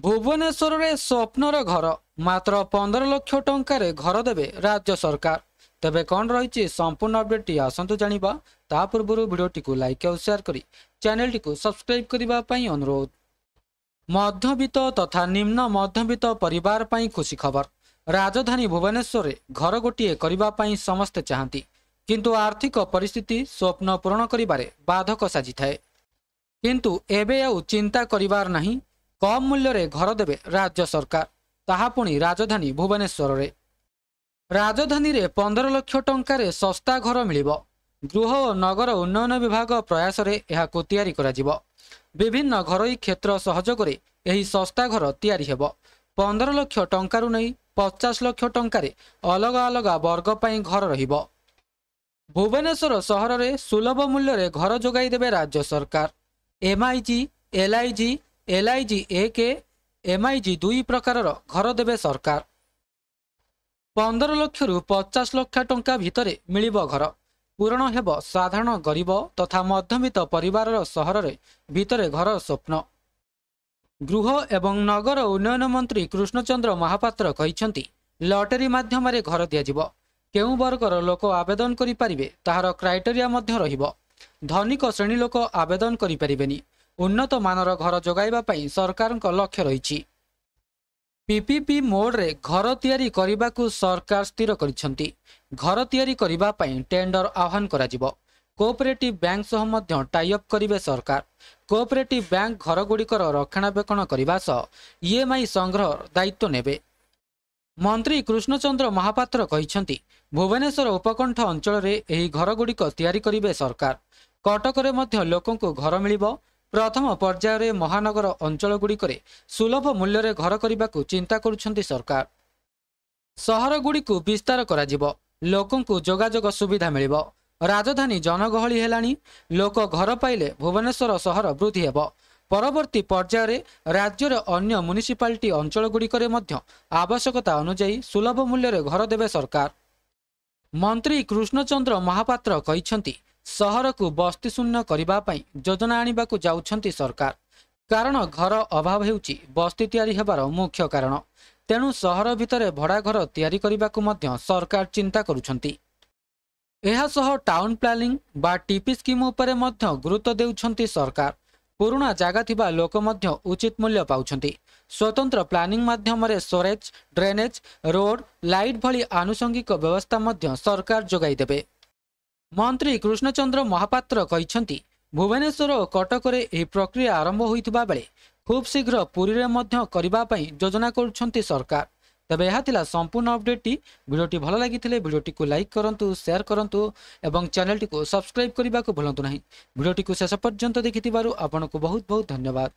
भुवनेश्वर में स्वप्नर घर मात्र 15 लाख टंकार घर देवे राज्य सरकार। तेबे कौन रही संपूर्ण अपडेट आसतु जानिबा। ता पूर्व वीडियोटी को लाइक और शेयर करी चैनल को सब्सक्राइब करने अनुरोध। मध्यवित्त तथा निम्न मध्यवित्त परिवार पाई खुशी खबर। राजधानी भुवनेश्वर में घर गोटे करने समस्ते चाहती, किंतु आर्थिक परिस्थिति स्वप्न पूरण करिबारे बाधक साजी थाए। किंतु एबे आउ चिंता करिबार नहीं। कम मूल्य रे घर देवे राज्य सरकार, ताहा पुणी राजधानी भुवनेश्वर रे। राजधानी रे 15 लाख टंकार सस्ता घर मिलिबो। गृह और नगर उन्नयन विभाग प्रयास रे एहाको तैयारी करा जिवो। विभिन्न घरोई क्षेत्र सहयोग रे एही सस्ता घर तैयारी हेबो। 15 लाख टंकारु नहीं 50 लाख टंकार अलग अलग वर्ग पाई घर रहिबो। भुवनेश्वर सहर रे सुलभ मूल्य रे घर जोगाई देवे राज्य सरकार। एमआईजी, एलआईजी, एलआईजी 1, एमआईजी 2 प्रकार घर देवे सरकार। 15 लाख रु 50 लाख टंका भितरे मिलिबो घर। पूरण हेबो साधारण गरीब तथा मध्यवित्त परिवार सहर रे भितरे घर स्वप्न। गृह एवं नगर उन्नयन मंत्री कृष्णचंद्र महापात्र कहिसेंती, लॉटरी माध्यम रे घर दिया जिवो। केउ वर्गर लोक आवेदन करि परिबे ताहार क्राइटेरिया मध्य रहिबो। धनिक श्रेणी लोक आवेदन करि परिबेनी। उन्नत मानर घर जोगाइबा पई सरकार लक्ष्य रही। पीपीपी मोड रे घर तैयारी करने सरकार स्थिर करिसेंती। घर तैयारी करबा पई टेंडर आह्वान करा जिवो। कोऑपरेटिव बैंक सह मध्य टाई अप करिवे सरकार। कोऑपरेटिव बैंक घर गुड़िकर रक्षणाबेक्षण करने सह ईएमआई संग्रह दायित्व नेबे। मंत्री कृष्णचंद्र महापात्र कहिसेंती, भुवनेश्वर उपकंठ अंचल रे एही घर गुड़िक तैयारी करिवे सरकार। कटक रे मध्य लोकंकु घर मिलिबो। प्रथम पर्याय रे महानगर अंचल गुड़िकरे सुलभ मूल्य रे घर करबाकू चिंता करुछंती सरकार। सहर गुड़िकू विस्तार करा जिवो। लोकंकु जोगाजोग सुविधा मिलिबो। राजधानी जनगहली हेलानी। लोक घर पाइले भुवनेश्वर सहर वृद्धि हेबो। परवर्ती पर्याय रे राज्य रे अन्य म्युनिसिपालिटी अंचल गुड़िकरे मध्य आवश्यकता अनुसार सुलभ मूल्य रे घर देवे सरकार। मंत्री कृष्णचंद्र महापात्र कहिसेंती, सहर को बस्ती शून्य करबा पई योजना आनिबाकू जाउछंती सरकार। कारण घर अभाव हेउची बस्ती तैयारी हेबार मुख्य कारण। तेणु सहर भितरे भड़ा घर तैयारी करबाकू मध्य सरकार चिंता करुछंती। एहा सह टाउन प्लानिंग बा टीपी स्कीम उपरे मध्य गुरुत्व देउछंती सरकार। पुराना जागा थिबा लोक मध्य उचित मूल्य पाउछंती। स्वतंत्र प्लानिंग माध्यम रे सोरेज, ड्रेनेज, रोड, लाइट भली आनुषंगिक व्यवस्था मध्य सरकार जोगाई देबे। मंत्री कृष्णचंद्र महापात्र कहिसेंती, भुवनेश्वर और कटक रे एही प्रक्रिया आरंभ होइथिबा बेले खूब शीघ्र पुरी रे मध्य करबा पई योजना करुछंती सरकार। तबे यह थिला संपूर्ण अपडेट। वीडियोटी भल लागिथिले वीडियोटी को लाइक करंतु, शेयर करंतु एवं चैनल को सब्सक्राइब करने को भूलंतु नहीं। वीडियोटी को शेष पर्यंत देखिथिबारु आपनको बहुत बहुत धन्यवाद।